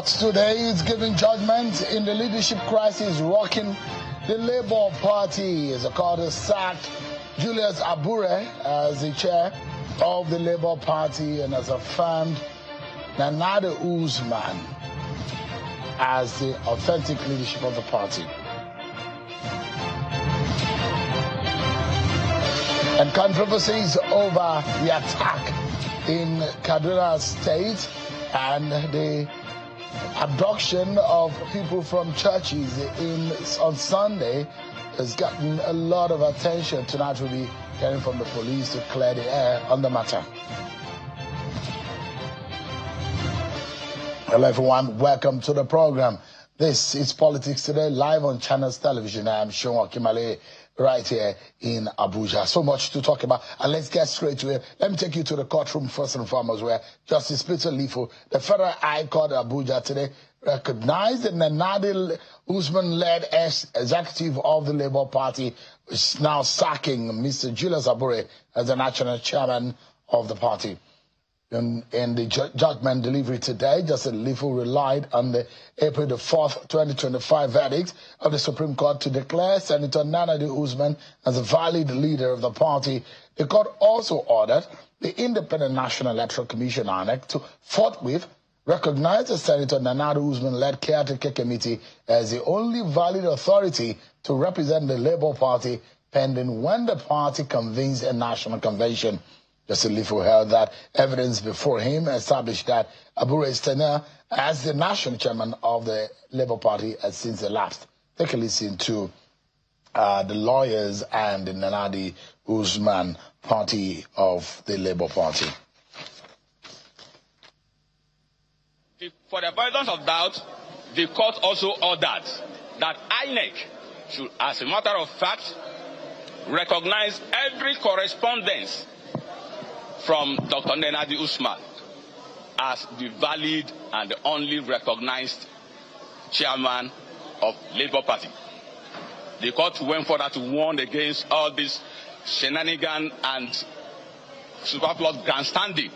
Court today is giving judgment in the leadership crisis rocking the Labour Party. The court has sacked Julius Abure as the chair of the Labour Party and has affirmed Nana Usman as the authentic leadership of the party. And controversies over the attack in Kaduna State and the abduction of people from churches on Sunday has gotten a lot of attention. Tonight we'll be hearing from the police to clear the air on the matter. Hello everyone, welcome to the program. This is Politics Today, live on Channels Television. I am Oshiomhole, right here in Abuja. So much to talk about, and let's get straight to it. Let me take you to the courtroom first and foremost, where Justice Peter Lifo, the Federal High Court of Abuja today, recognized that Nana Usman-led executive of the Labour Party is now sacking Mr. Julius Abure as the national chairman of the party. In the judgment delivery today, Justice Lifo relied on the April the 4th, 2025 verdict of the Supreme Court to declare Senator Nana Usman as a valid leader of the party. The court also ordered the Independent National Electoral Commission (INEC) to forthwith recognize the Senator Nana Usman-led caretaker committee as the only valid authority to represent the Labour Party pending when the party convenes a national convention. Justice Lifo held that evidence before him established that Abure's tenure as the national chairman of the Labour Party has since elapsed. Take a listen to the lawyers and the Nana Usman party of the Labour Party. For the avoidance of doubt, the court also ordered that INEC should, as a matter of fact, recognize every correspondence from Dr. Nana Usman as the valid and the only recognized chairman of Labour Party. The court went further to warn against all this shenanigan and superfluous grandstanding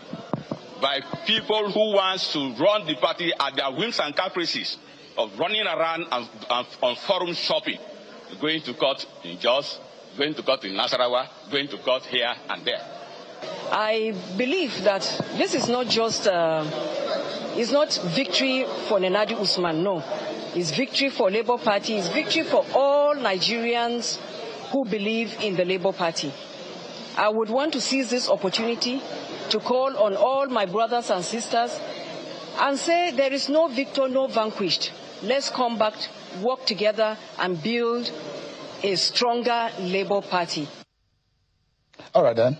by people who want to run the party at their whims and caprices of running around and on forum shopping, going to court in Jos, going to court in Nasarawa, going to court here and there. I believe that this is not just, it's not victory for Nana Usman, no. It's victory for Labour Party, it's victory for all Nigerians who believe in the Labour Party. I would want to seize this opportunity to call on all my brothers and sisters and say there is no victor, no vanquished. Let's come back, work together and build a stronger Labour Party. All right then.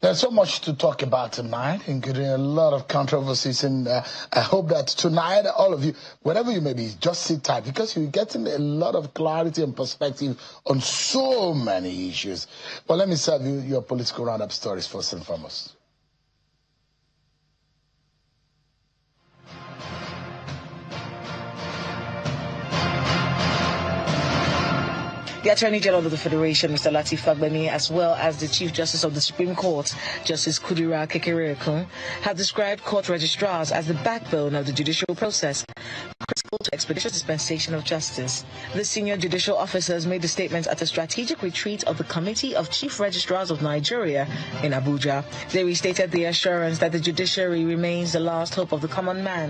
There's so much to talk about tonight, including a lot of controversies, and I hope that tonight, all of you, wherever you may be, just sit tight, because you're getting a lot of clarity and perspective on so many issues. But let me serve you your political roundup stories first and foremost. The Attorney General of the Federation, Mr. Lateef Fagbemi, as well as the Chief Justice of the Supreme Court, Justice Kudira Kekereekun, have described court registrars as the backbone of the judicial process, critical to expeditious dispensation of justice. The senior judicial officers made the statement at a strategic retreat of the Committee of Chief Registrars of Nigeria in Abuja. They restated the assurance that the judiciary remains the last hope of the common man.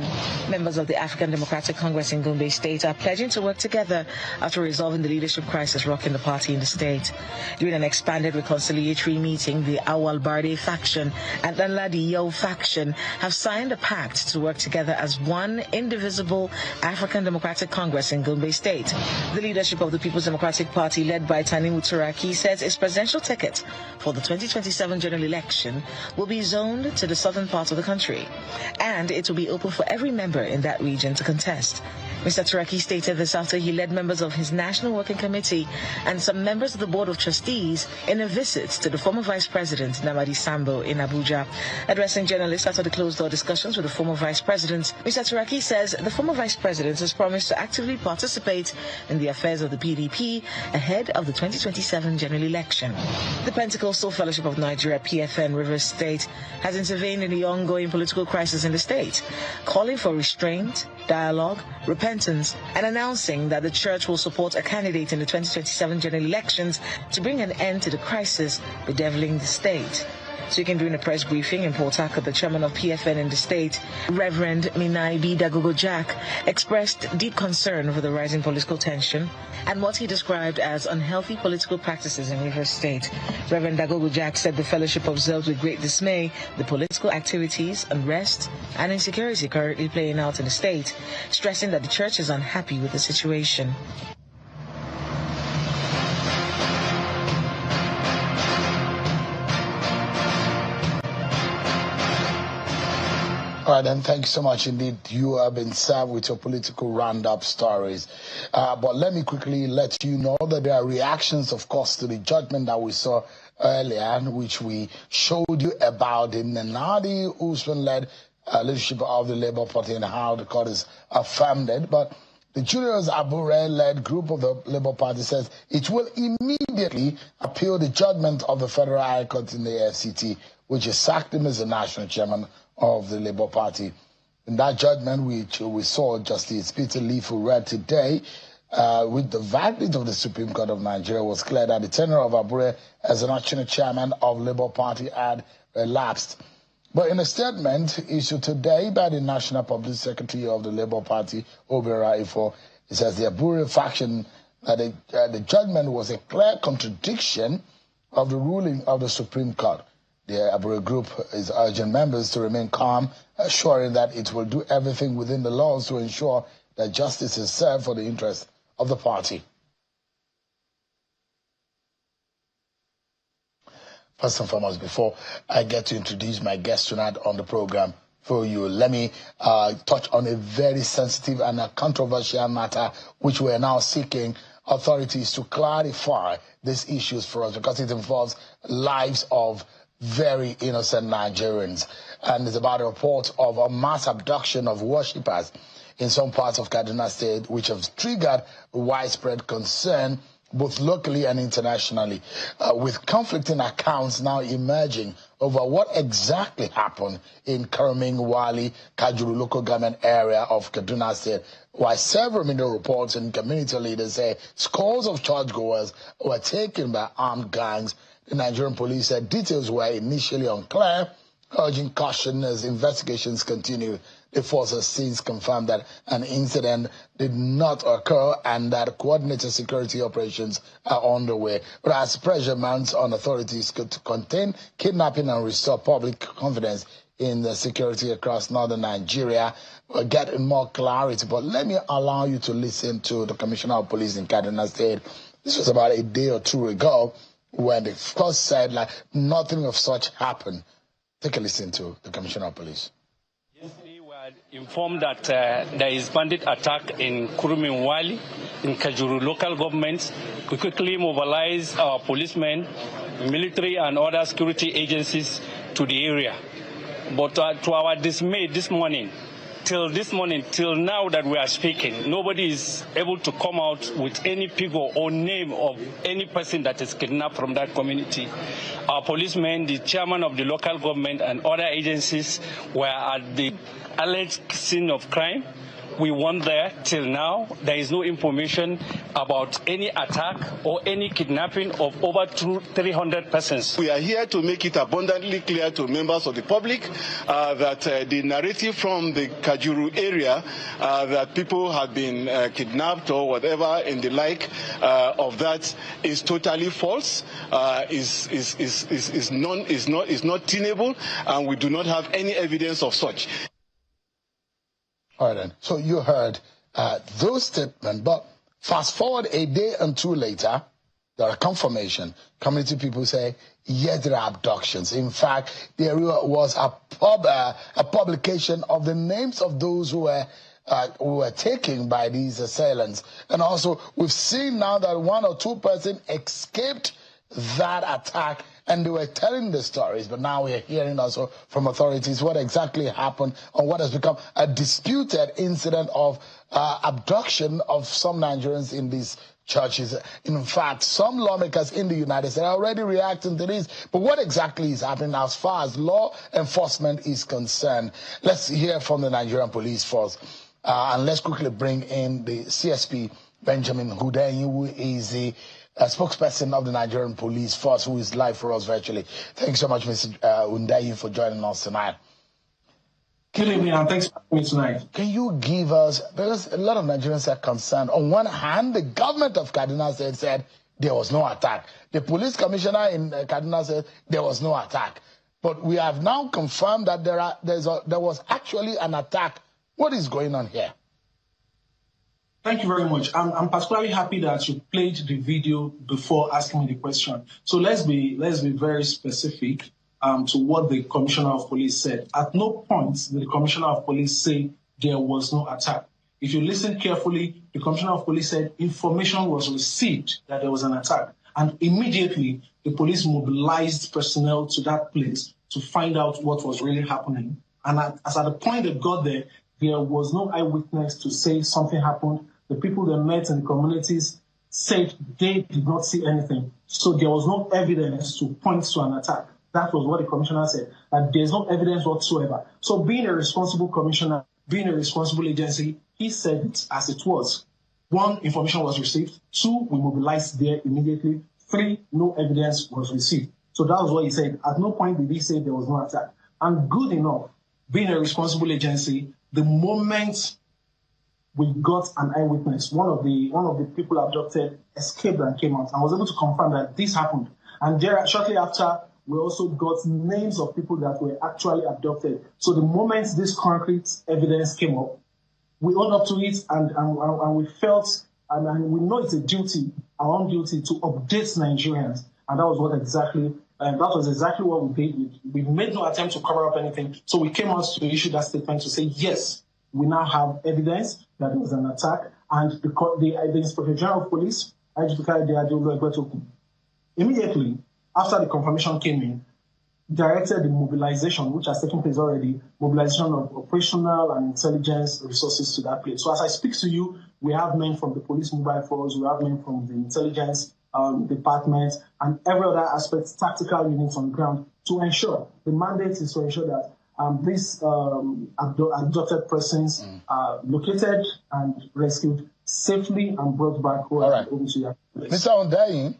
Members of the African Democratic Congress in Gombe State are pledging to work together after resolving the leadership crisis rocking the party in the state. During an expanded reconciliatory meeting, the Awal Barde faction and Danladi Yo faction have signed a pact to work together as one indivisible African Democratic Congress in Gombe State. The leadership of the People's Democratic Party, led by Tanimu Turaki, says its presidential ticket for the 2027 general election will be zoned to the southern part of the country, and it will be open for every member in that region to contest. Mr. Turaki stated this after he led members of his National Working Committee and some members of the Board of Trustees in a visit to the former Vice President, Namadi Sambo, in Abuja. Addressing journalists after the closed-door discussions with the former Vice President, Mr. Turaki says the former Vice President has promised to actively participate in the affairs of the PDP ahead of the 2027 general election. The Pentecostal Fellowship of Nigeria, PFN, Rivers State, has intervened in the ongoing political crisis in the state, calling for restraint, dialogue, repentance, and announcing that the church will support a candidate in the 2027 general elections to bring an end to the crisis bedeviling the state. Speaking during a press briefing in Port Harcourt, the chairman of PFN in the state, Reverend Minaibi Dagogo Jack, expressed deep concern over the rising political tension and what he described as unhealthy political practices in Rivers State. Reverend Dagogo Jack said the fellowship observed with great dismay the political activities, unrest, and insecurity currently playing out in the state, stressing that the church is unhappy with the situation. All right, and thank you so much indeed. You have been served with your political roundup stories. But let me quickly let you know that there are reactions, of course, to the judgment that we saw earlier, which we showed you about the Nnamdi Usman-led leadership of the Labour Party and how the court is affirmed it. But the Julius Abure-led group of the Labour Party says it will immediately appeal the judgment of the Federal High Court in the FCT, which has sacked him as the national chairman of the Labour Party. In that judgment, which we saw Justice Peter Lifu read today, with the verdict of the Supreme Court of Nigeria, was clear that the tenure of Abure as the national chairman of Labour Party had elapsed. But in a statement issued today by the National Public Secretary of the Labour Party, Obera Ifo, it says the Abure faction that the judgment was a clear contradiction of the ruling of the Supreme Court. The Abure Group is urging members to remain calm, assuring that it will do everything within the laws to ensure that justice is served for the interest of the party. First and foremost, before I get to introduce my guest tonight on the program for you, let me touch on a very sensitive and a controversial matter which we are now seeking authorities to clarify these issues for us, because it involves lives of very innocent Nigerians. And it's about a report of a mass abduction of worshippers in some parts of Kaduna State, which have triggered widespread concern both locally and internationally, with conflicting accounts now emerging over what exactly happened in Karaming Wali, Kajuru local government area of Kaduna State, while several media reports and community leaders say scores of churchgoers were taken by armed gangs. The Nigerian police said details were initially unclear, urging caution as investigations continue. The force has since confirmed that an incident did not occur and that coordinated security operations are underway. But as pressure mounts on authorities to contain kidnapping and restore public confidence in the security across northern Nigeria, we're getting more clarity. But let me allow you to listen to the Commissioner of Police in Kaduna State. This was about a day or two ago, when the first said like nothing of such happened. Take a listen to the Commissioner of Police. Yesterday we were informed that there is bandit attack in Kurumin Wali, in Kajuru local government. We quickly mobilized our policemen, military and other security agencies to the area. But to our dismay this morning, till now that we are speaking, nobody is able to come out with any figure or name of any person that is kidnapped from that community. Our policemen, the chairman of the local government and other agencies were at the alleged scene of crime. We went there. Till now, there is no information about any attack or any kidnapping of over 300 persons. We are here to make it abundantly clear to members of the public that the narrative from the Kajuru area that people have been kidnapped or whatever in the like of that is totally false, is not tenable, and we do not have any evidence of such. All right, then. So you heard those statements, but fast forward a day and two later, there are confirmation. Community people say, yes, there are abductions. In fact, there was a publication of the names of those who were were taken by these assailants. And also, we've seen now that 1 or 2 persons escaped that attack, and they were telling the stories, but now we're hearing also from authorities what exactly happened on what has become a disputed incident of abduction of some Nigerians in these churches. In fact, some lawmakers in the United States are already reacting to this. But what exactly is happening as far as law enforcement is concerned? Let's hear from the Nigerian police force. And let's quickly bring in the CSP, Benjamin Hundeyin, who is the spokesperson of the Nigerian police force, who is live for us virtually. Thanks so much, Mr. Hundeyin, for joining us tonight. Good evening, and thanks for having me tonight. Can you give us, because a lot of Nigerians are concerned. On one hand, the government of Kaduna State said there was no attack. The police commissioner in Kaduna said there was no attack. But we have now confirmed that there was actually an attack. What is going on here? Thank you very much. I'm particularly happy that you played the video before asking me the question. So let's be very specific to what the Commissioner of Police said. At no point did the Commissioner of Police say there was no attack. If you listen carefully, the Commissioner of Police said information was received that there was an attack. And immediately, the police mobilized personnel to that place to find out what was really happening. And as at the point they got there was no eyewitness to say something happened. The people they met in the communities said they did not see anything. So there was no evidence to point to an attack. That was what the commissioner said, that there's no evidence whatsoever. So being a responsible commissioner, being a responsible agency, he said it as it was. 1, information was received. 2, we mobilized there immediately. 3, no evidence was received. So that was what he said. At no point did he say there was no attack. And good enough, being a responsible agency, the moment we got an eyewitness, one of the people abducted escaped and came out and was able to confirm that this happened. And there, shortly after, we also got names of people that were actually abducted. So the moment this concrete evidence came up, we owned up to it and we felt, and we know it's a duty, our own duty, to update Nigerians. And that was exactly what we did. We made no attempt to cover up anything. So we came out to issue that statement to say, yes, we now have evidence that there was an attack. And the Inspector General of Police, immediately after the confirmation came in, directed the mobilization, which has taken place already, mobilization of operational and intelligence resources to that place. So as I speak to you, we have men from the police mobile force, we have men from the intelligence department, and every other aspect, tactical units on the ground, to ensure, the mandate is to ensure that these abducted persons are located and rescued safely and brought back home to their place. Mr. Hundeyin,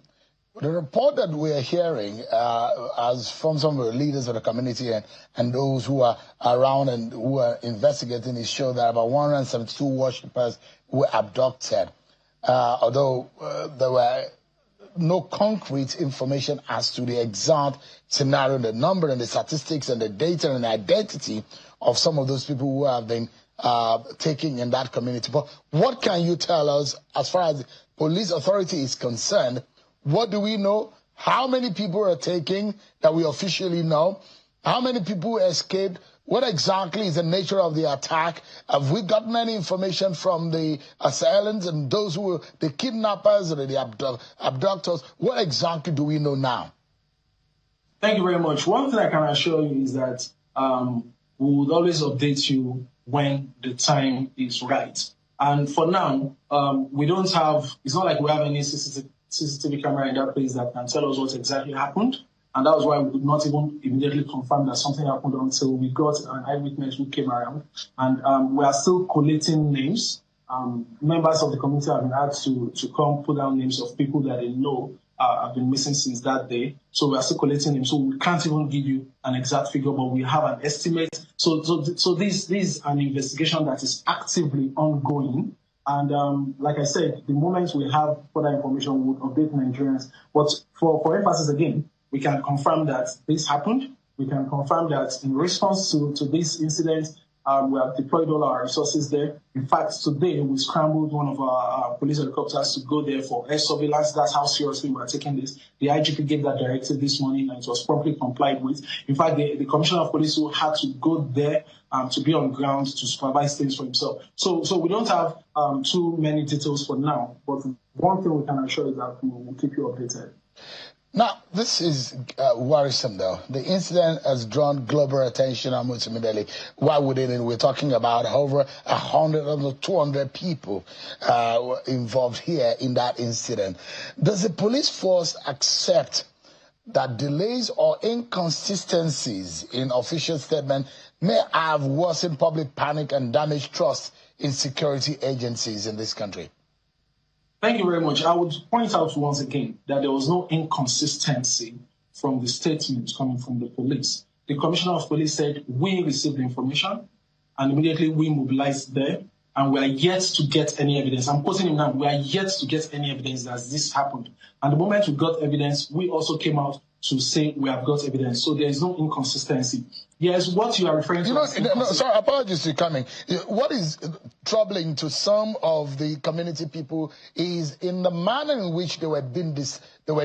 the report that we are hearing as from some of the leaders of the community and those who are around and who are investigating is show that about 172 worshippers were abducted, although there were no concrete information as to the exact scenario, the number and the statistics and the data and the identity of some of those people who have been taken in that community. But what can you tell us as far as the police authority is concerned? What do we know? How many people are taken that we officially know? How many people escaped? What exactly is the nature of the attack? Have we gotten any information from the assailants and those who were the kidnappers or the abductors? What exactly do we know now? Thank you very much. One thing I can assure you is that we will always update you when the time is right. And for now, we don't have, it's not like we have any CCTV camera in that place that can tell us what exactly happened. And that was why we could not even immediately confirm that something happened until we got an eyewitness who came around. And we are still collating names. Members of the community have been asked to come put down names of people that they know have been missing since that day. So we are still collating names. So we can't even give you an exact figure, but we have an estimate. So this is an investigation that is actively ongoing. And like I said, the moment we have further information, we will update Nigerians. But for emphasis again, we can confirm that this happened. We can confirm that in response to this incident, We have deployed all our resources there. In fact, today we scrambled one of our police helicopters to go there for air surveillance. That's how seriously we are taking this. The IGP gave that directive this morning, and it was promptly complied with. In fact, the Commissioner of Police who had to go there to be on ground to supervise things for himself. So we don't have too many details for now, but one thing we can assure is that we will keep you updated. Now, this is worrisome, though. The incident has drawn global attention almost immediately. Why wouldn't it? We're talking about over 100 or 200 people involved here in that incident. Does the police force accept that delays or inconsistencies in official statement may have worsened public panic and damaged trust in security agencies in this country? Thank you very much. I would point out once again that there was no inconsistency from the statements coming from the police. The Commissioner of Police said, we received the information and immediately we mobilized there, and we are yet to get any evidence. I'm quoting him now. We are yet to get any evidence that this happened. And the moment we got evidence, we also came out to say we have got evidence. So there is no inconsistency. Yes, what you are referring to. Sorry, apologies for coming. What is troubling to some of the community people is in the manner in which they were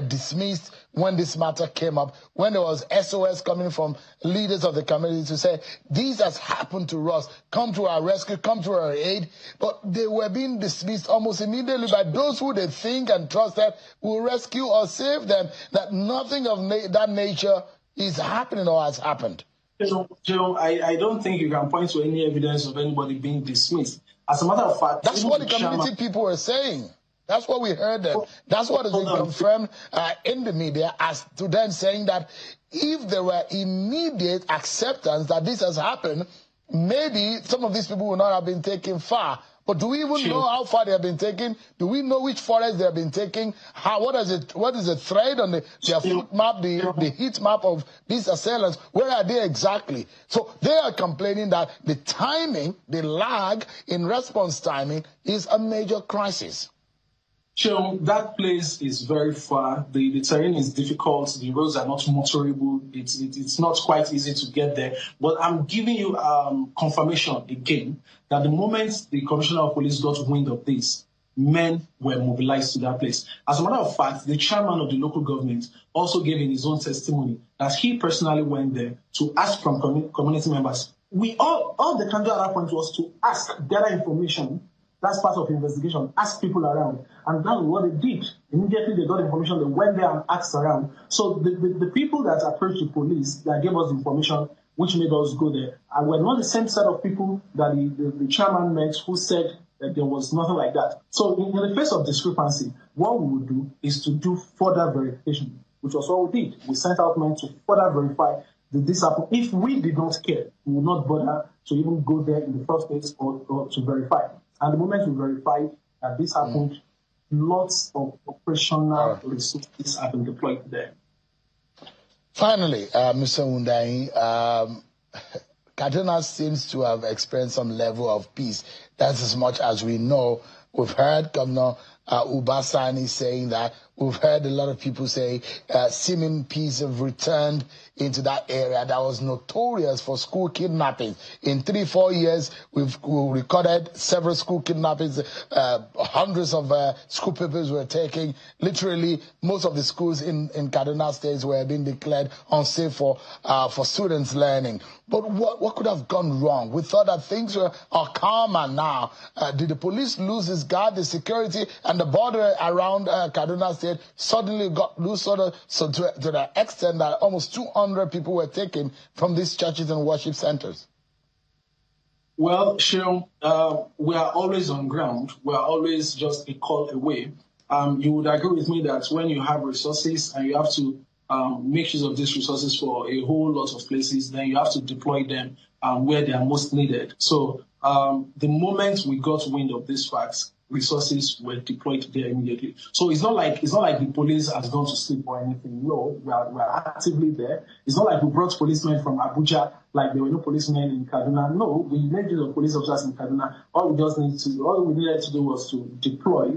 dismissed when this matter came up, when there was SOS coming from leaders of the community to say, this has happened to us, come to our rescue, come to our aid. But they were being dismissed almost immediately by those who they think and trust that will rescue or save them, that nothing of that nature is happening or has happened. Joe, I don't think you can point to any evidence of anybody being dismissed. As a matter of fact, that's what the community people were saying. That's what we heard them. That's what has been confirmed in the media, as to them saying that if there were immediate acceptance that this has happened, maybe some of these people would not have been taken far. But do we even know how far they have been taken? Do we know which forest they have been taken? What is the thread on their foot map, the heat map of these assailants? Where are they exactly? So they are complaining that the timing, the lag in response timing is a major crisis. Sure, that place is very far. The terrain is difficult. The roads are not motorable. It's not quite easy to get there. But I'm giving you confirmation again that the moment the Commissioner of Police got wind of this, men were mobilized to that place. As a matter of fact, the chairman of the local government also gave in his own testimony that he personally went there to ask from community members. All they can do at that point was to ask, gather information. That's part of the investigation. Ask people around. And that's what they did. Immediately they got information, they went there and asked around. So the people that approached the police, that gave us information, which made us go there, and were not the same set of people that the chairman met who said that there was nothing like that. So in the face of discrepancy, what we would do is to do further verification, which was what we did. We sent out men to further verify that this happened. If we did not care, we would not bother to even go there in the first place or to verify. And the moment we verified that this happened, lots of operational resources have been deployed there. Finally, Mr. Wundayi, Kaduna seems to have experienced some level of peace. That's as much as we know. We've heard Governor Ubasani saying that. We've heard a lot of people say seeming peace have returned into that area that was notorious for school kidnappings. In 3-4 years, we've recorded several school kidnappings. Hundreds of school pupils were taken. Literally, most of the schools in Kaduna State were being declared unsafe for students learning. But what could have gone wrong? We thought that things are calmer now. Did the police lose its guard, the security, and the border around Kaduna State suddenly got loose, so to the extent that almost 200 people were taken from these churches and worship centers? Well, Sheon, we are always on ground. We are always just a call away. You would agree with me that when you have resources and you have to make use of these resources for a whole lot of places, then you have to deploy them where they are most needed. So the moment we got wind of these facts, resources were deployed there immediately. So it's not like the police has gone to sleep or anything. No, we are actively there. It's not like we brought policemen from Abuja, like there were no policemen in Kaduna. No, we made use of police officers in Kaduna. All we needed to do was to deploy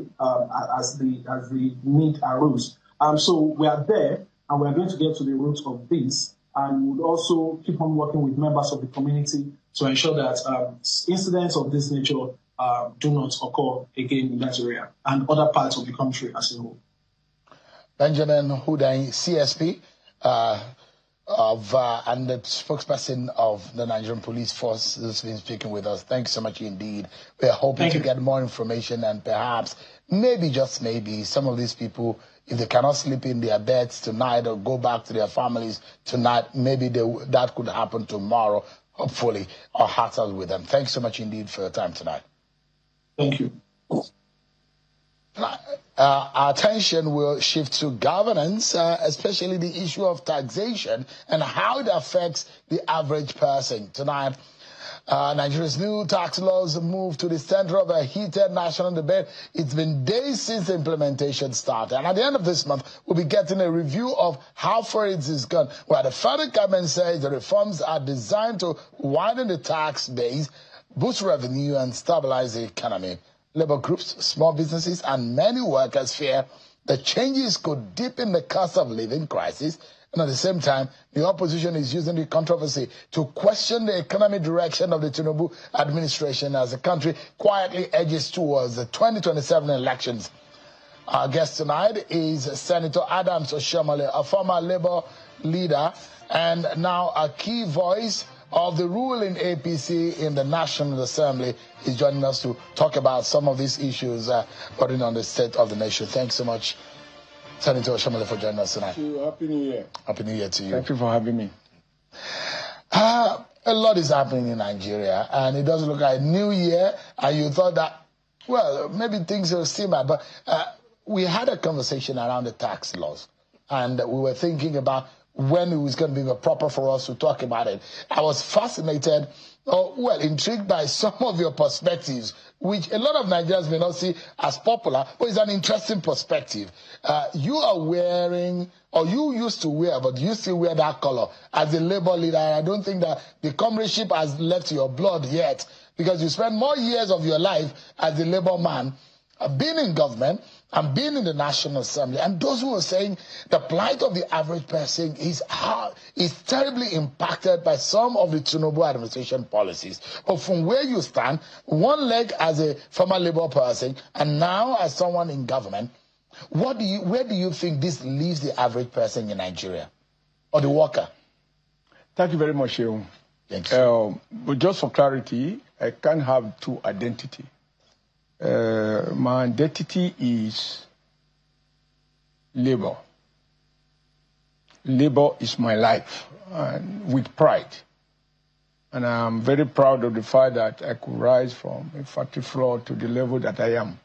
as the need arose. So we are there, and we are going to get to the root of this. and would also keep on working with members of the community to ensure that incidents of this nature do not occur again in that area and other parts of the country as a whole. Benjamin Hudain, CSP, and the spokesperson of the Nigerian Police Force, has been speaking with us. Thank you so much indeed. We are hoping to get more information, and perhaps, maybe, just maybe, some of these people, if they cannot sleep in their beds tonight or go back to their families tonight, maybe that could happen tomorrow. Hopefully, our hearts are with them. Thanks so much indeed for your time tonight. Thank you. Our attention will shift to governance, especially the issue of taxation and how it affects the average person. Tonight, Nigeria's new tax laws move to the center of a heated national debate. It's been days since the implementation started. And at the end of this month, we'll be getting a review of how far it is gone, where the federal government says the reforms are designed to widen the tax base, boost revenue, and stabilize the economy. Labor groups, small businesses, and many workers fear the changes could deepen the cost of living crisis. And at the same time, the opposition is using the controversy to question the economic direction of the Tinubu administration as the country quietly edges towards the 2027 elections. Our guest tonight is Senator Adams Oshiomhole, a former Labour leader and now a key voice of the ruling APC in the National Assembly. Is joining us to talk about some of these issues putting on the state of the nation. Thanks so much, Senator Oshiomhole, for joining us tonight. Thank you. Happy New Year. Happy New Year to you. Thank you for having me. A lot is happening in Nigeria, and it doesn't look like a new year, and you thought that, well, maybe things will seem bad, but we had a conversation around the tax laws, and we were thinking about when it was going to be proper for us to talk about it. I was fascinated, intrigued by some of your perspectives, which a lot of Nigerians may not see as popular, but it's an interesting perspective. You are wearing, or you used to wear, but you still wear that color as a Labour leader. I don't think that the comradeship has left your blood yet, because you spent more years of your life as a Labour man, being in government and being in the National Assembly. And those who are saying the plight of the average person is terribly impacted by some of the Tinubu administration policies. But from where you stand, one leg as a former Labour person and now as someone in government, where do you think this leaves the average person in Nigeria, or the worker? Thank you very much, Shehu. Thank you. But just for clarity, I can't have two identities. My identity is Labour. Labour is my life, and with pride. And I'm very proud of the fact that I could rise from a factory floor to the level that I am.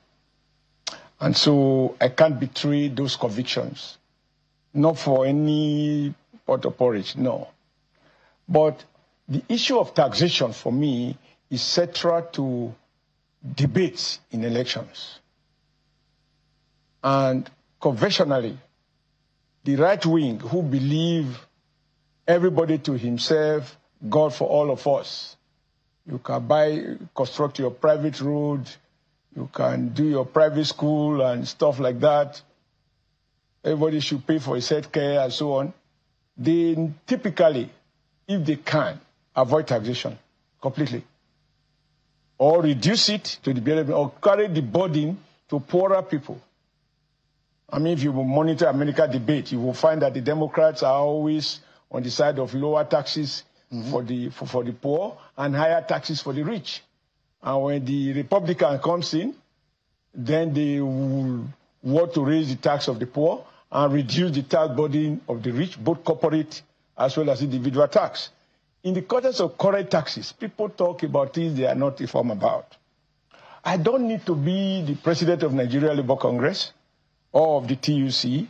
And so I can't betray those convictions, not for any pot of porridge, no. But the issue of taxation for me is central to debates in elections. And conventionally, the right wing, who believe everybody to himself, God for all of us. You can construct your private road, you can do your private school and stuff like that. Everybody should pay for his health care and so on. They typically, if they can, avoid taxation completely, or reduce it to the bare, or carry the burden to poorer people. I mean, if you monitor American debate, you will find that the Democrats are always on the side of lower taxes for the poor and higher taxes for the rich. And when the Republican comes in, then they will want to raise the tax of the poor and reduce the tax burden of the rich, both corporate as well as individual tax. In the context of current taxes, people talk about things they are not informed about. I don't need to be the president of Nigeria Labour Congress or of the TUC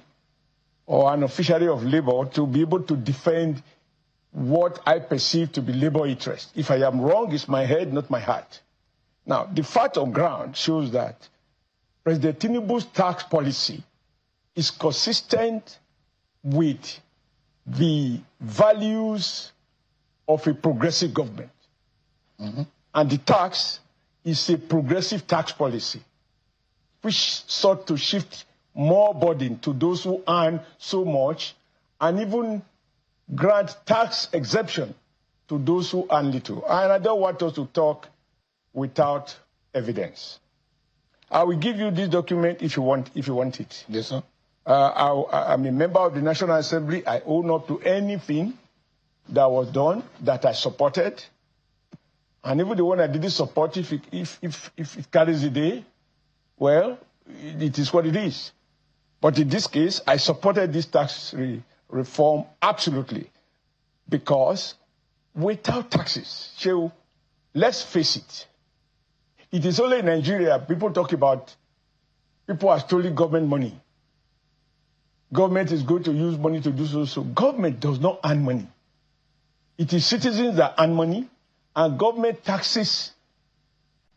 or an officiary of Labour to be able to defend what I perceive to be Labour interest. If I am wrong, it's my head, not my heart. Now, the fact on ground shows that President Tinubu's tax policy is consistent with the values of a progressive government. And the tax is a progressive tax policy, which sought to shift more burden to those who earn so much, and even grant tax exemption to those who earn little. And I don't want us to talk without evidence. I will give you this document if you want it. Yes, sir. I'm a member of the National Assembly. I own up to anything that was done that I supported. And even the one I didn't support, if it carries the day, well, it is what it is. But in this case, I supported this tax reform absolutely. Because without taxes, let's face it, it is only in Nigeria people talk about people are stealing government money. Government is going to use money to do so. Government does not earn money. It is citizens that earn money, and government taxes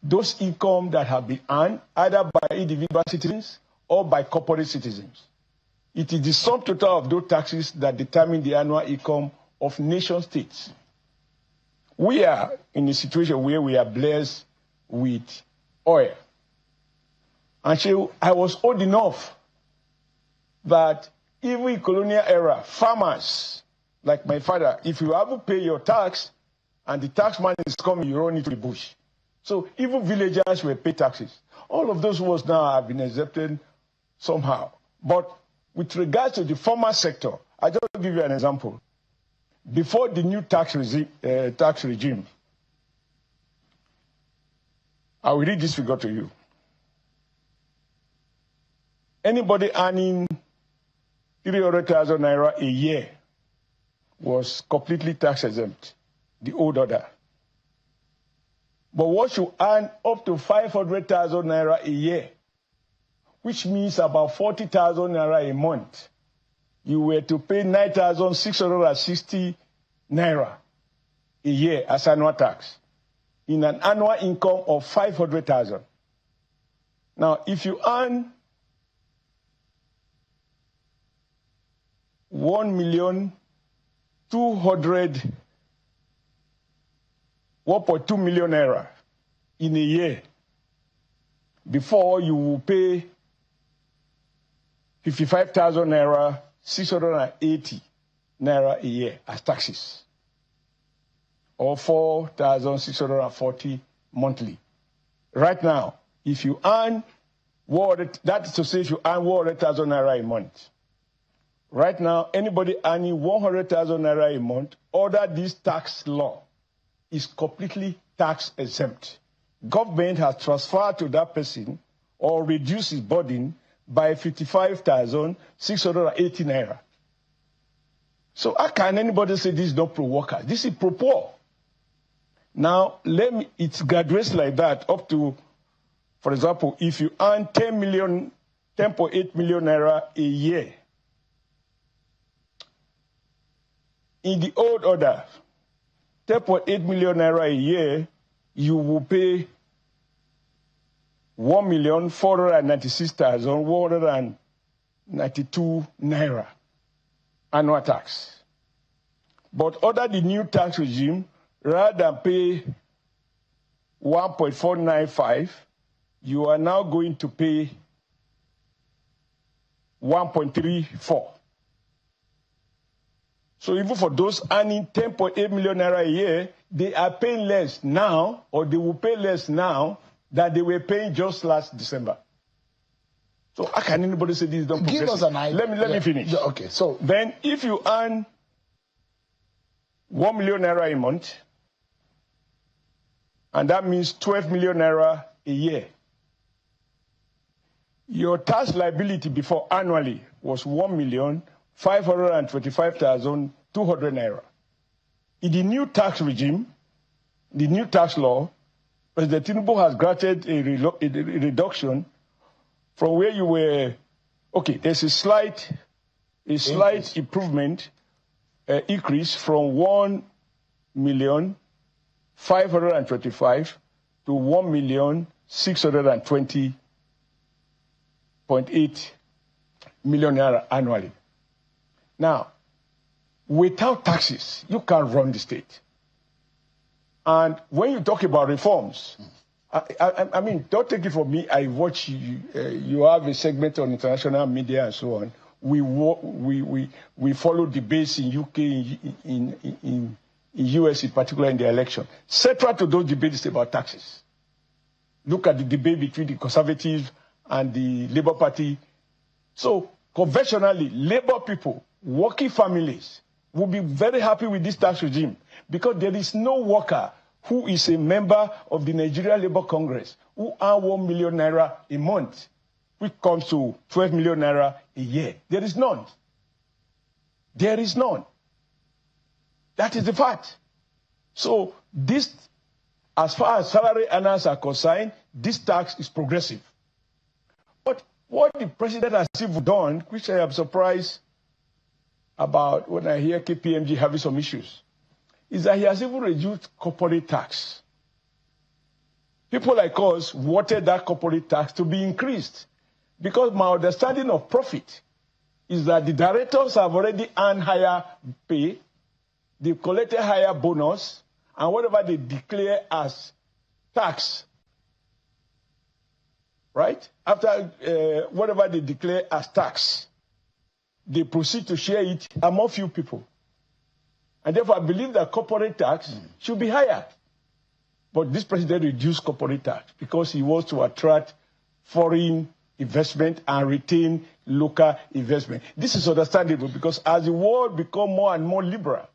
those income that have been earned either by individual citizens or by corporate citizens. It is the sum total of those taxes that determine the annual income of nation states. We are in a situation where we are blessed with oil. And so I was old enough that even in colonial era, farmers, like my father, if you haven't paid your tax and the tax man is coming, you run into the bush. So even villagers will pay taxes. All of those ones now have been exempted somehow. But with regards to the formal sector, I just give you an example. Before the new tax regime, I will read this figure to you. Anybody earning 300,000 naira a year was completely tax exempt, the old order. But once you earn up to 500,000 naira a year, which means about 40,000 naira a month, you were to pay 9,660 naira a year as annual tax in an annual income of 500,000. Now, if you earn 1.2 million naira in a year, before you will pay 55,000 naira, 680 naira a year as taxes, or 4,640 monthly. Right now, if you earn, that is to say if you earn 100,000 naira a month, right now, anybody earning 100,000 naira a month under this tax law is completely tax exempt. Government has transferred to that person or reduced his burden by 55,680 naira. So how can anybody say this is not pro-worker? This is pro-poor. Now, it graduates like that up to, for example, if you earn 10.8 million naira a year, in the old order, 10.8 million naira a year, you will pay 1,496,192 naira annual tax. But under the new tax regime, rather than pay 1.495, you are now going to pay 1.34. So even for those earning 10.8 million naira a year, they are paying less now, or they will pay less now than they were paying just last December. So how can anybody say this is not progressive? Give us an idea. Let me finish. Yeah, okay, so then if you earn 1 million naira a month, and that means 12 million naira a year, your tax liability before annually was 1,525,200 naira. In the new tax regime, the new tax law, President Tinubu has granted a reduction from where you were. Okay, there's a slight improvement, increase from 1,525,000 to 1,620.8 million naira annually. Now, without taxes, you can't run the state. And when you talk about reforms, I mean, don't take it from me. I watch you have a segment on international media and so on, we follow debates in UK, in US in particular in the election. Central to those debates is about taxes. Look at the debate between the Conservatives and the Labour Party. So conventionally, Labour people, working families, will be very happy with this tax regime because there is no worker who is a member of the Nigeria Labour Congress who earn 1 million naira a month, which comes to 12 million naira a year. There is none. There is none. That is the fact. So this, as far as salary earners are concerned, this tax is progressive. But what the president has even done, which I am surprised about when I hear KPMG having some issues, is that he has even reduced corporate tax. People like us wanted that corporate tax to be increased because my understanding of profit is that the directors have already earned higher pay, they've collected higher bonus, and whatever they declare as tax, right? After whatever they declare as tax, they proceed to share it among few people. And therefore, I believe that corporate tax should be higher. But this president reduced corporate tax because he wants to attract foreign investment and retain local investment. This is understandable because as the world becomes more and more liberal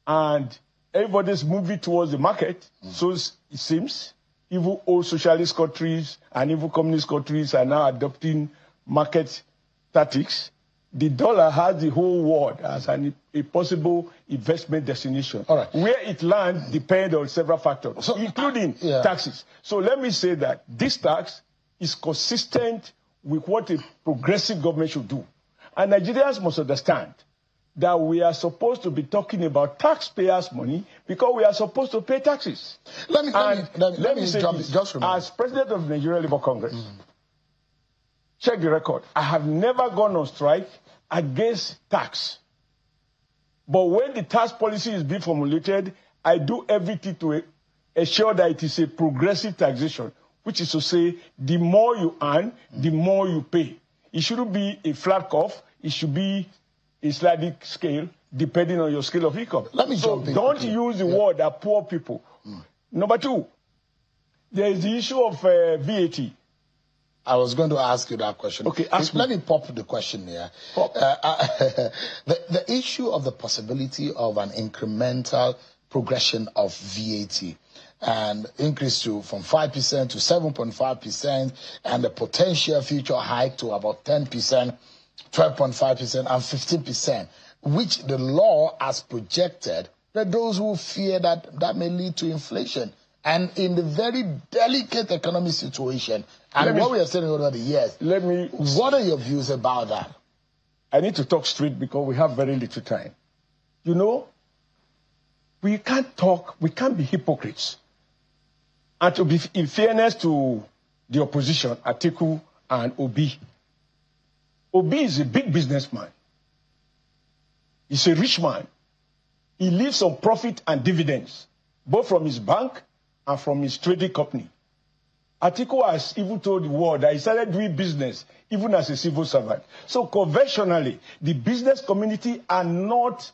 and everybody's moving towards the market, so it seems, even old socialist countries and even communist countries are now adopting market tactics. The dollar has the whole world as a possible investment destination. All right. Where it lands depends on several factors, including taxes. So let me say that this tax is consistent with what a progressive government should do. And Nigerians must understand that we are supposed to be talking about taxpayers' money because we are supposed to pay taxes. Let me say this, just as president of the Nigeria Labour Congress, check the record. I have never gone on strike against tax. But when the tax policy is being formulated, I do everything to ensure that it is a progressive taxation, which is to say, the more you earn, the more you pay. It shouldn't be a flat curve. It should be a sliding scale, depending on your scale of income. Don't use the word that poor people. Number two, there is the issue of VAT. I was going to ask you that question. Okay, let me pop the question here. The issue of the possibility of an incremental progression of VAT and increase from 5% to 7.5% and the potential future hike to about 10%, 12.5% and 15%, which the law has projected, that those who fear that may lead to inflation. And in the very delicate economic situation, and what we are saying over the years, what are your views about that? I need to talk straight because we have very little time. You know, we can't be hypocrites. And to be in fairness to the opposition, Atiku and Obi. Obi is a big businessman. He's a rich man. He lives on profit and dividends, both from his bank and from his trading company. Atiku has even told the world that he started doing business even as a civil servant. So conventionally, the business community are not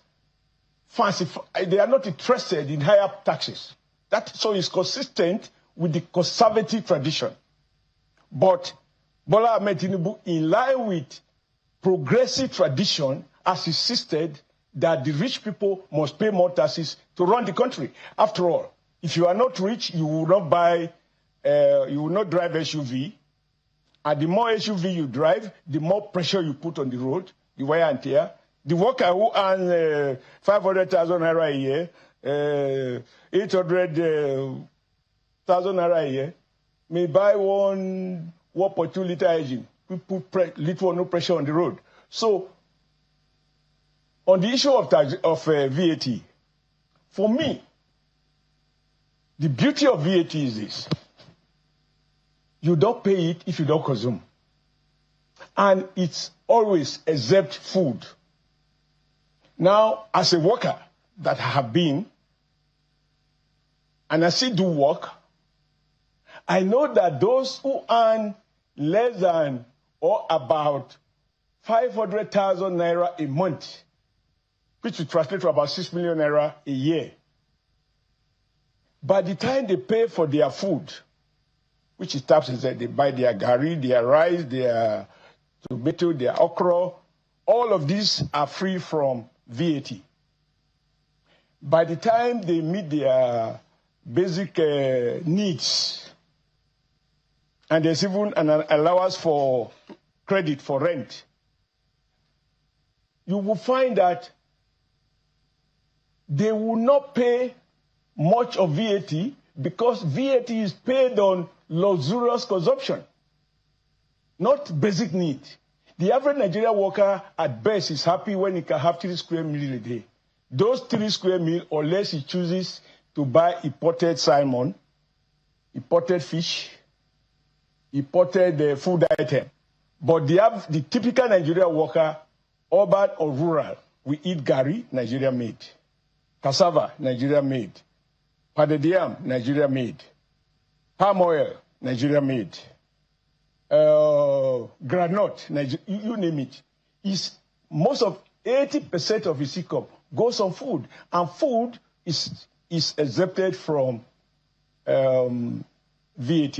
they are not interested in higher taxes. So it's consistent with the conservative tradition. But Bola Ahmed Tinubu, in line with progressive tradition, has insisted that the rich people must pay more taxes to run the country. After all, if you are not rich, you will not drive SUV. And the more SUV you drive, the more pressure you put on the road, the wear and tear. The worker who earns 500,000 naira a year, 800,000 naira a year, may buy one 1.2 liter engine. We put little or no pressure on the road. So, on the issue of VAT, for me, the beauty of VAT is this. You don't pay it if you don't consume. And it's always exempt food. Now, as a worker that I have been, and I still do work, I know that those who earn less than or about 500,000 naira a month, which will translate to about 6 million naira a year. By the time they pay for their food, which is taxes, they buy their gari, their rice, their tomato, their okra, all of these are free from VAT. By the time they meet their basic needs, and there's even an allowance for credit for rent, you will find that they will not pay much of VAT because VAT is paid on luxurious consumption, not basic need. The average Nigerian worker at best is happy when he can have 3 square meals a day. Those 3 square meals, unless he chooses to buy imported salmon, imported fish, imported food item. But the typical Nigerian worker, urban or rural, we eat gari, Nigeria made. Cassava, Nigeria made. Pounded yam, Nigeria made. Palm oil, Nigeria made. Granite, you name it. Most of 80% of his income goes on food, and food is exempted from VAT.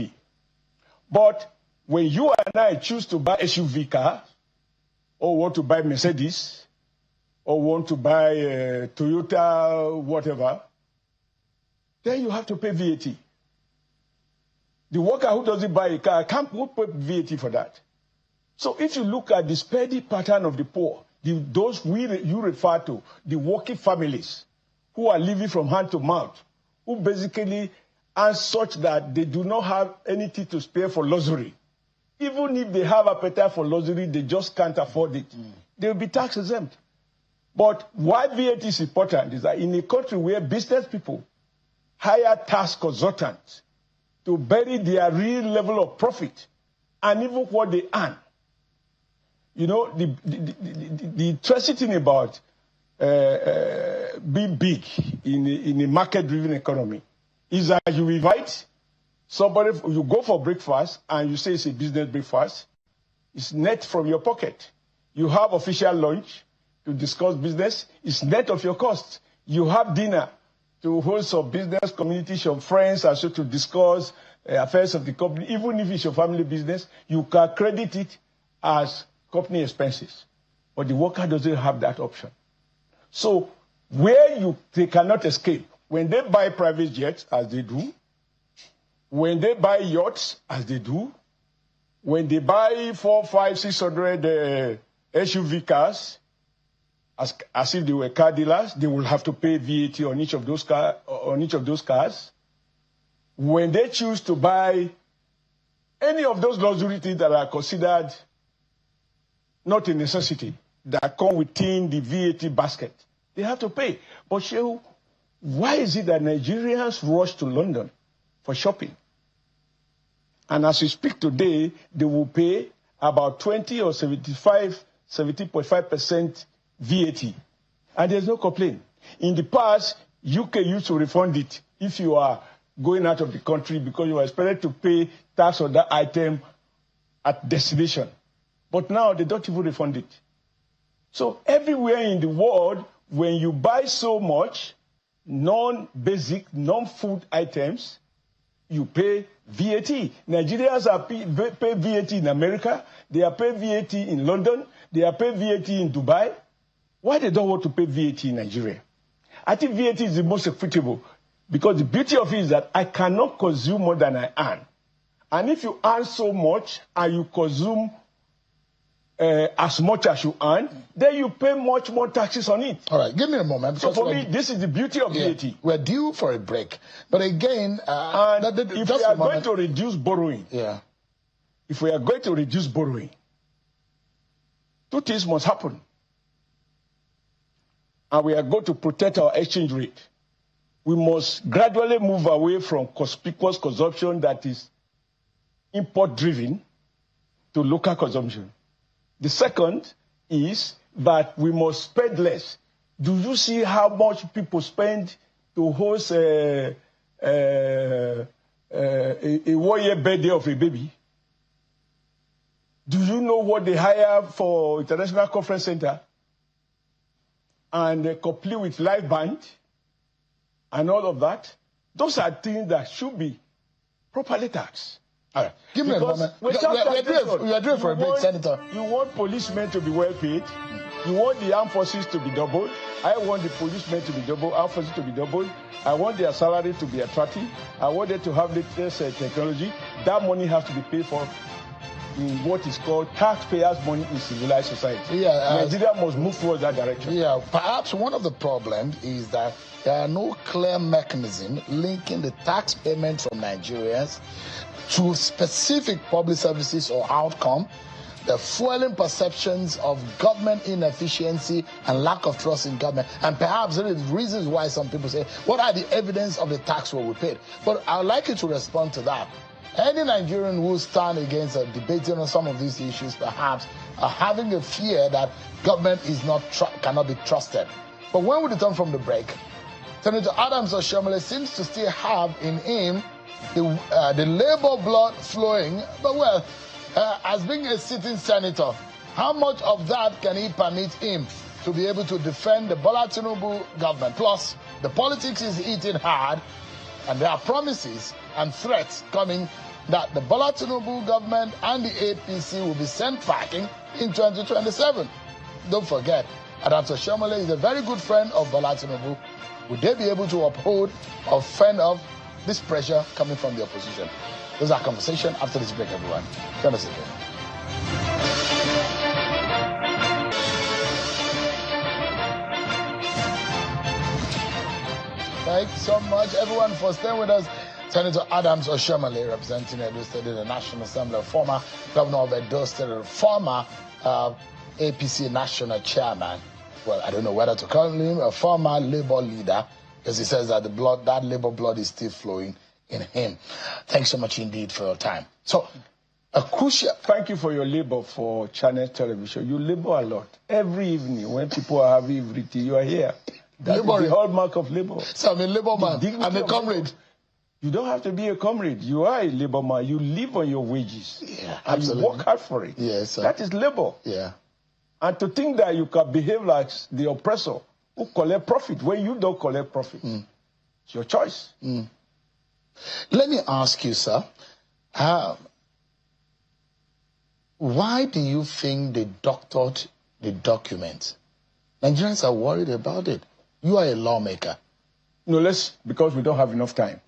But when you and I choose to buy SUV car, or want to buy Mercedes, or want to buy Toyota, whatever, then you have to pay VAT. The worker who doesn't buy a car can't pay VAT for that. So if you look at the spending pattern of the poor, those you refer to, the working families who are living from hand to mouth, who basically are such that they do not have anything to spare for luxury. Even if they have appetite for luxury, they just can't afford it. They will be tax exempt. But why VAT is important is that in a country where business people hire tax consultants to bury their real level of profit and even what they earn. You know, the interesting thing about being big in a market-driven economy is that you invite somebody, you go for breakfast and you say it's a business breakfast, it's net from your pocket. You have official lunch to discuss business, it's net of your costs. You have dinner to host some business community, some friends, and so to discuss affairs of the company. Even if it's your family business, you can credit it as company expenses. But the worker doesn't have that option. So where they cannot escape, when they buy private jets, as they do, when they buy yachts, as they do, when they buy 400, 500, 600 SUV cars, as if they were car dealers, they will have to pay VAT on each of those cars. When they choose to buy any of those luxury things that are considered not a necessity, that come within the VAT basket, they have to pay. But Shehu, why is it that Nigerians rush to London for shopping? And as we speak today, they will pay about 20 or 70.5% VAT. And there's no complaint. In the past, UK used to refund it if you are going out of the country because you are expected to pay tax on that item at destination. But now they don't even refund it. So everywhere in the world, when you buy so much non-basic, non-food items, you pay VAT. Nigerians are pay VAT in America. They are paying VAT in London. They are paying VAT in Dubai. Why they don't want to pay VAT in Nigeria? I think VAT is the most equitable because the beauty of it is that I cannot consume more than I earn. And if you earn so much and you consume as much as you earn, then you pay much more taxes on it. All right, give me a moment. So for me, this is the beauty of VAT. We're due for a break. But again, if we are going to reduce borrowing, if we are going to reduce borrowing, two things must happen. And we are going to protect our exchange rate. We must gradually move away from conspicuous consumption that is import-driven to local consumption. The second is that we must spend less. Do you see how much people spend to host a 1-year birthday of a baby? Do you know what they hire for International Conference Center? And complete with live band and all of that? Those are things that should be properly taxed. All right. Give me a moment. We are doing for a break, Senator. You want policemen to be well paid. You want the armed forces to be doubled. I want the policemen to be doubled, armed forces to be doubled. I want their salary to be attractive. I want them to have latest technology. That money has to be paid for in what is called taxpayers' money in civilized society. Yeah, Nigeria must move towards that direction. Yeah, perhaps one of the problems is that there are no clear mechanism linking the tax payment from Nigerians to specific public services or outcome, the fueling perceptions of government inefficiency and lack of trust in government, and perhaps there is reasons why some people say, what are the evidence of the tax we paid? But I'd like you to respond to that. Any Nigerian who stand against debating on some of these issues perhaps are having a fear that government is cannot be trusted. But when we return from the break, Senator Adams Oshiomhole seems to still have in him the Labour blood flowing. But well, as being a sitting senator, how much of that can he permit him to be able to defend the Bola Tinubu government? Plus, the politics is eating hard, and there are promises and threats coming that the Bola Tinubu government and the APC will be sent packing in 2027. Don't forget, Adams Oshiomhole is a very good friend of Bola Tinubu. Would they be able to uphold or fend off this pressure coming from the opposition? Those are conversations after this break, everyone. Join us again. Thanks so much, everyone, for staying with us. Senator Adams Oshiomhole, representing Edo State in the National Assembly, a former governor of Edo State, a former APC national chairman. Well, I don't know whether to call him a former Labour leader, because he says that that Labour blood is still flowing in him. Thanks so much indeed for your time. So, a crucial... Thank you for your labor for Channel Television. You labor a lot. Every evening when people are having everything, you are here. That's the hallmark of labor. So I'm a labor man. I'm a comrade. You don't have to be a comrade. You are a labor man. You live on your wages. Yeah, and absolutely. you work hard for it. Yes, sir. That is labor. Yeah. And to think that you can behave like the oppressor who collect profit when you don't collect profit, it's your choice. Let me ask you, sir, why do you think they doctored the document? Nigerians are worried about it. You are a lawmaker. No, because we don't have enough time.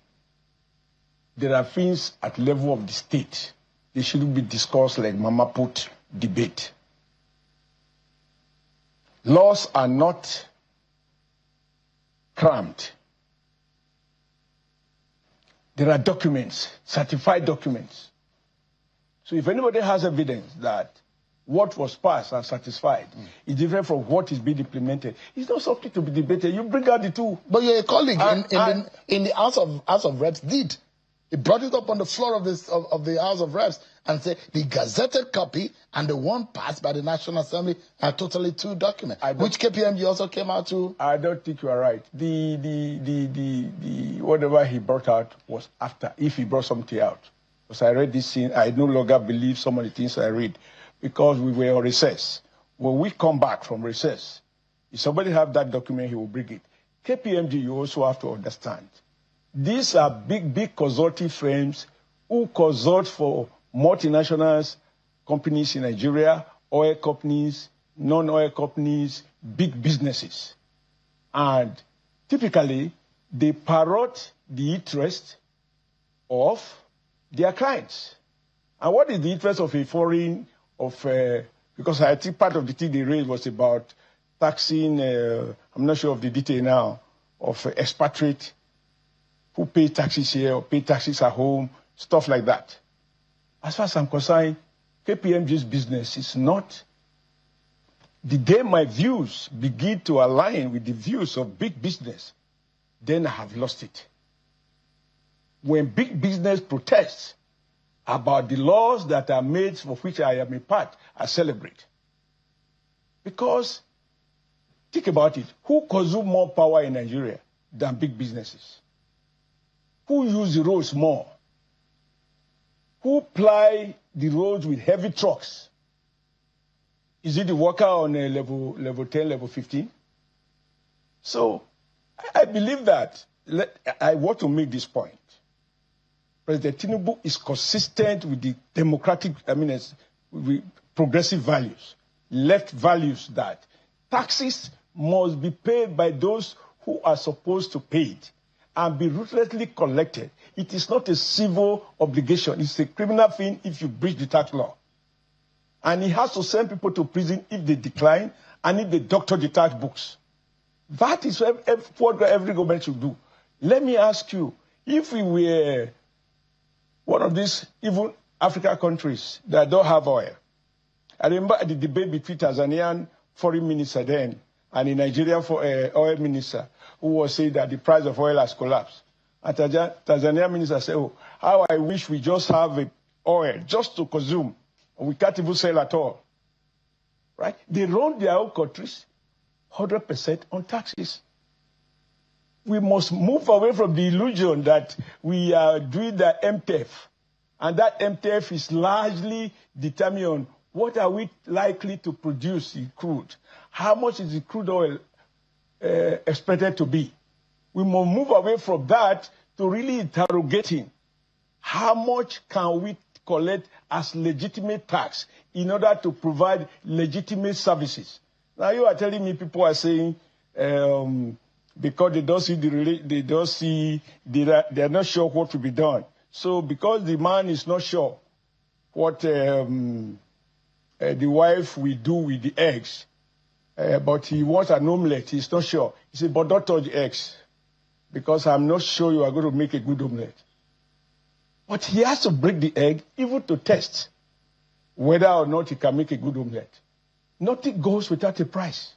There are things at level of the state. They shouldn't be discussed like Mama put debate. Laws are not crammed. There are documents, certified documents. So if anybody has evidence that what was passed and satisfied is different from what is being implemented, it's not something to be debated. You bring out the two. But your colleague in the House of Reps did. He brought it up on the floor of the House of Reps and said the gazetted copy and the one passed by the National Assembly are totally two documents, which KPMG also came out to. I don't think you are right. The whatever he brought out was after, if he brought something out. Because I read this thing, I no longer believe some of the things I read because we were on recess. When we come back from recess, if somebody have that document, he will bring it. KPMG, you also have to understand. These are big consulting firms who consult for multinationals, companies in Nigeria, oil companies, non-oil companies, big businesses. And typically, they parrot the interest of their clients. And what is the interest of a foreign, because I think part of the thing they raised was about taxing, I'm not sure of the detail now, of expatriate who pay taxes here or pay taxes at home, stuff like that. As far as I'm concerned, KPMG's business is not. The day my views begin to align with the views of big business, then I have lost it. When big business protests about the laws that are made of which I am a part, I celebrate. Because, think about it, who consume more power in Nigeria than big businesses? Who use the roads more? who ply the roads with heavy trucks? Is it the worker on level 10, level 15? So I believe that, I want to make this point. President Tinubu is consistent with the democratic, with progressive values, left values, that taxes must be paid by those who are supposed to pay it and be ruthlessly collected. It is not a civil obligation. It's a criminal thing if you breach the tax law. And he has to send people to prison if they decline and if they doctor the tax books. That is what every government should do. Let me ask you, if we were one of these even African countries that don't have oil, I remember the debate between Tanzanian foreign minister then and the Nigerian oil minister, who was saying that the price of oil has collapsed. And Tanzanian minister said, oh, how I wish we just have oil just to consume. We can't even sell at all. Right? They run their own countries 100% on taxes. We must move away from the illusion that we are doing the MTF. And that MTF is largely determined on what are we likely to produce in crude. How much is the crude oil expected to be? We must move away from that to really interrogating how much can we collect as legitimate tax in order to provide legitimate services. Now you are telling me people are saying because they don't see they are not sure what will be done. So because the man is not sure what the wife will do with the eggs, but he wants an omelette, he's not sure. He said, but don't touch the eggs, because I'm not sure you are going to make a good omelette. But he has to break the egg even to test whether or not he can make a good omelette. Nothing goes without a price.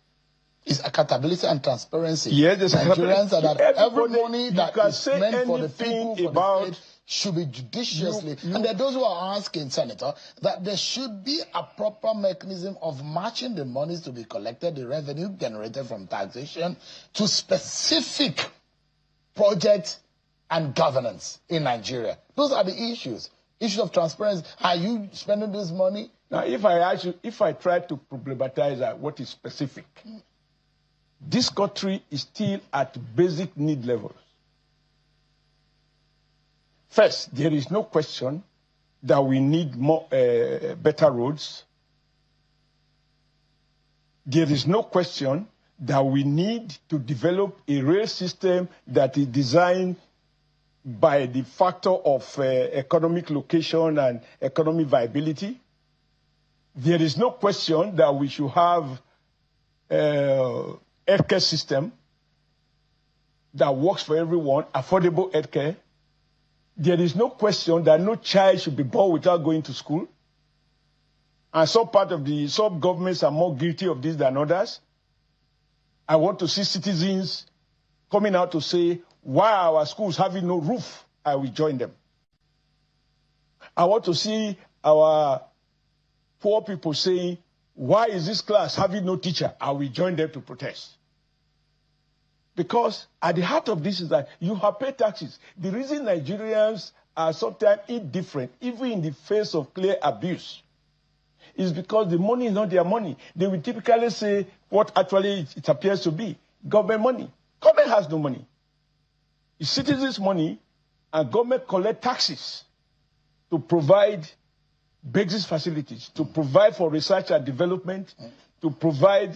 It's accountability and transparency. Yes, there's Nigerians are that every money you that can is say meant for the people, for about the state, should be judiciously. And there are those who are asking, Senator, that there should be a proper mechanism of matching the monies to be collected, the revenue generated from taxation, to specific projects and governance in Nigeria. Those are the issues. Issue of transparency. Are you spending this money? Now, if I try to problematize what is specific, this country is still at basic need levels. First, there is no question that we need more, better roads. There is no question that we need to develop a rail system that is designed by the factor of economic location and economic viability. There is no question that we should have a healthcare system that works for everyone, affordable healthcare. There is no question that no child should be born without going to school. And some governments are more guilty of this than others. I want to see citizens coming out to say, why are our schools having no roof? I will join them. I want to see our poor people saying, why is this class having no teacher? I will join them to protest. Because at the heart of this is that you have paid taxes. The reason Nigerians are sometimes indifferent, even in the face of clear abuse, is because the money is not their money. They will typically say what actually it appears to be government money. Government has no money. It's citizens' money, and government collect taxes to provide basic facilities, to provide for research and development, to provide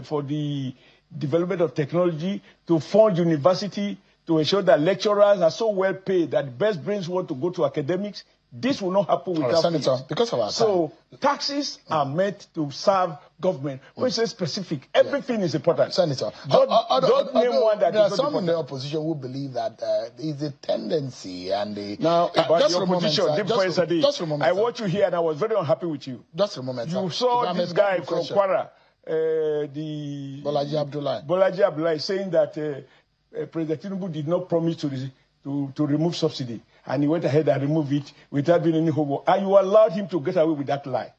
for the development of technology, to fund university, to ensure that lecturers are so well paid that the best brains want to go to academics. This will not happen without Senator, because of our time. Taxes are meant to serve government. When you say specific, everything is important. Senator, don't name one that there is are some important. in the opposition who believe that is a tendency and the... Now, about the opposition, just a moment, I watched you here and I was very unhappy with you. Just a moment, You saw this guy from Kwara, Bolaji Abdullahi, saying that President Tinubu did not promise to remove subsidy. And he went ahead and removed it without doing any homework. And you allowed him to get away with that lie.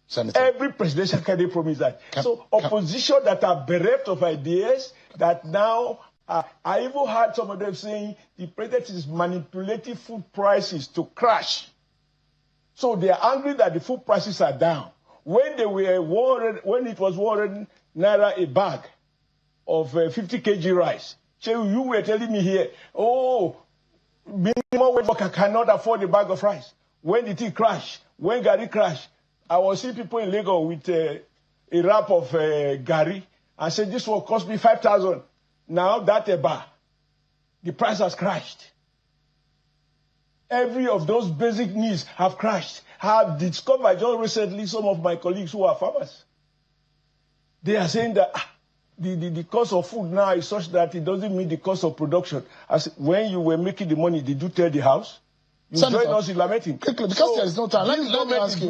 Senator, every presidential candidate promised that. Opposition that are bereft of ideas, that now I even heard some of them saying the president is manipulating food prices to crash. So they are angry that the food prices are down. When they were when it was 100 naira a bag of 50 kg rice, so you were telling me here, oh, minimum wage worker cannot afford a bag of rice. When did it crash? When Gary crashed, I was seeing people in Lagos with a wrap of Gary and said, this will cost me 5,000. Now that a bar, the price has crashed. Every of those basic needs have crashed. I have discovered just recently some of my colleagues who are farmers. They are saying that the cost of food now is such that it doesn't meet the cost of production. As when you were making the money, did you tell the house? You join us in lamenting. Quickly, because there is no time. Let me ask you.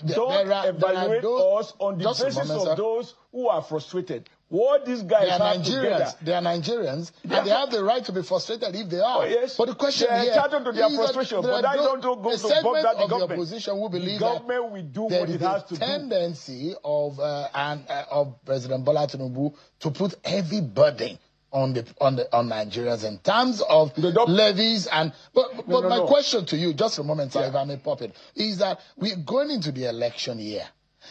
Don't evaluate us on the basis of those who are frustrated. What these guys have together. They are Nigerians, and they have the right to be frustrated if they are. Oh, yes. But the question here is to their frustration, but I don't go to bump that the government. The opposition who believe the government will do what it has to do. There is a tendency of President Bola Tinubu to put heavy burden on Nigerians in terms of levies and my question to you, just a moment, sir, if I may pop it, is that we're going into the election year.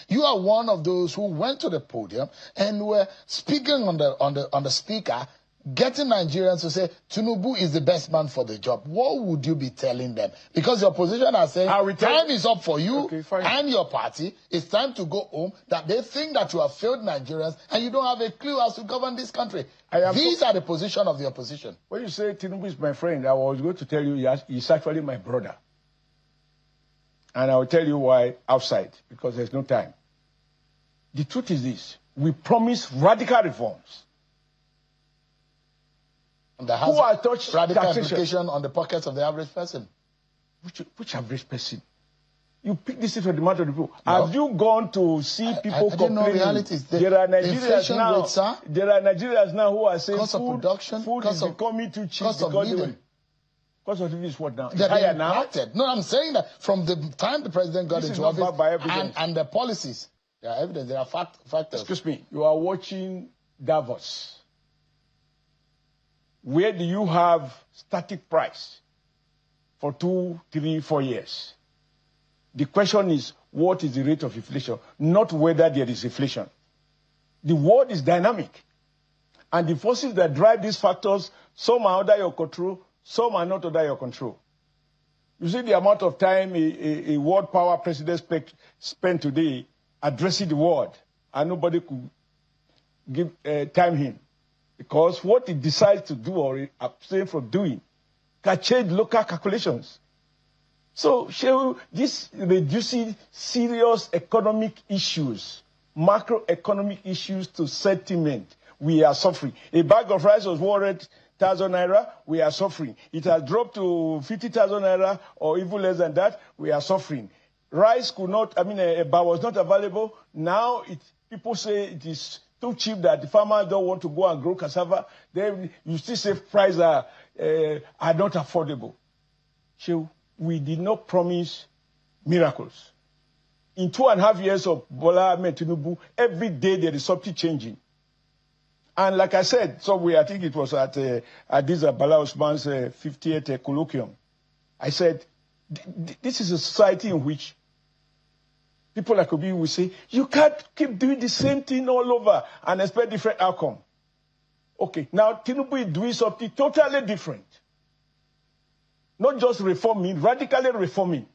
You are one of those who went to the podium and were speaking on the speaker, getting Nigerians to say Tinubu is the best man for the job. What would you be telling them? Because your opposition are saying time is up for you and your party. It's time to go home. That they think that you have failed Nigerians and you don't have a clue as to govern this country. These are the position of the opposition. When you say Tinubu is my friend, I was going to tell you he's actually my brother. And I will tell you why outside, because there's no time. The truth is this. We promise radical reforms. And that has radical implication on the pockets of the average person. Which average person? You pick this from the mouth of the people. No. Have you gone to see people complaining? There are Nigerians now who are saying cost of production, food is becoming too cheap. Cost of living. Cost of living is what now? It's higher now? No, I'm saying that from the time the president got into office and the policies, there are evidence, there are factors. Excuse me, you are watching Davos. Where do you have static price for 2, 3, 4 years? The question is, what is the rate of inflation? Not whether there is inflation. The world is dynamic. And the forces that drive these factors, some are under your control, some are not under your control. You see the amount of time a world power president spent today addressing the world, and nobody could time him. Because what he decides to do or abstain from doing can change local calculations. So this reducing serious economic issues, macroeconomic issues to sentiment. We are suffering. A bag of rice was 100,000 naira. We are suffering. It has dropped to 50,000 naira or even less than that. We are suffering. Rice could not, a bar was not available. Now people say it is too cheap that the farmers don't want to go and grow cassava. Then you still say prices are not affordable. So we did not promise miracles. In 2.5 years of Bola Ahmed Tinubu, every day there is something changing. And like I said, I think it was at this Bala Usman's 50th colloquium. I said, this is a society in which people like Obi will say, you can't keep doing the same thing all over and expect different outcome. Okay, now Tinubu is doing something totally different. Not just reforming, radically reforming.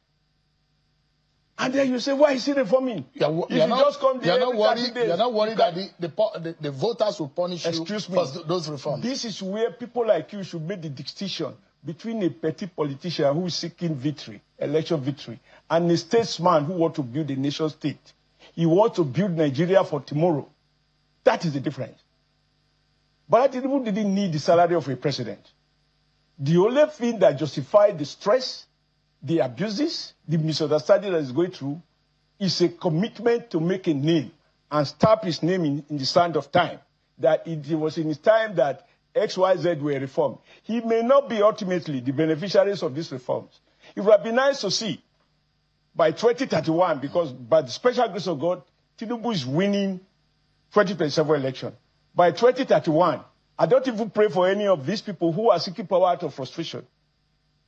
And then you say, why is he reforming? You're not worried that the voters will punish you for those reforms. This is where people like you should make the distinction between a petty politician who is seeking victory, election victory, and a statesman who wants to build a nation state. He wants to build Nigeria for tomorrow. That is the difference. But Tinubu didn't need the salary of a president. The only thing that justified the stress, the abuses, the misunderstanding that is going through is a commitment to make a name and stamp his name in the sand of time. That it was in his time that XYZ were reformed. He may not be ultimately the beneficiaries of these reforms. It would have been nice to see by 2031, because by the special grace of God, Tinubu is winning 2027 election. By 2031, I don't even pray for any of these people who are seeking power out of frustration.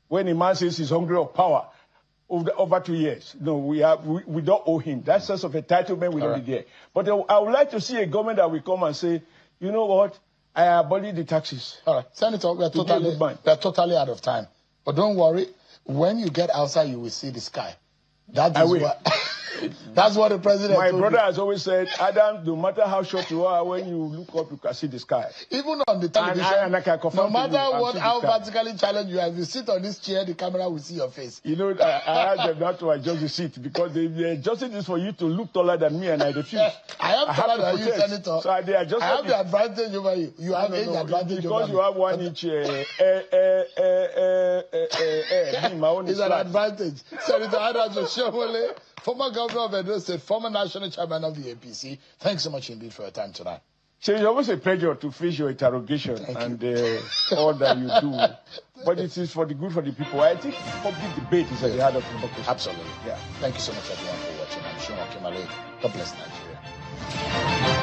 When a man says he's hungry of power over 2 years, no, we don't owe him. That sense of entitlement will not be there. But I would like to see a government that will come and say, you know what, I abolish the taxes. All right, Senator, we're totally out of time. But don't worry, when you get outside, you will see the sky. That's what the president My told brother me. has always said, Adam, no matter how short you are, when you look up, you can see the sky. Even on the television, and I can confirm no matter how sky. vertically challenged you are, if you sit on this chair, the camera will see your face. You know, I asked them not to adjust the seat because they adjusted this for you to look taller than me, and I refuse. I am taller than you, Senator. So they adjusted I have the advantage over you. You have age advantage over me. Because you have 1 inch. It's an advantage. Senator Oshiomhole, former governor of Edo State, former national chairman of the APC. Thanks so much indeed for your time tonight. So it's always a pleasure to face your interrogation and all that you do. But it is for the good for the people. I think public debate is at the heart of democracy. Absolutely. Yeah. Thank you so much everyone for watching. I'm Oshiomhole. God bless Nigeria.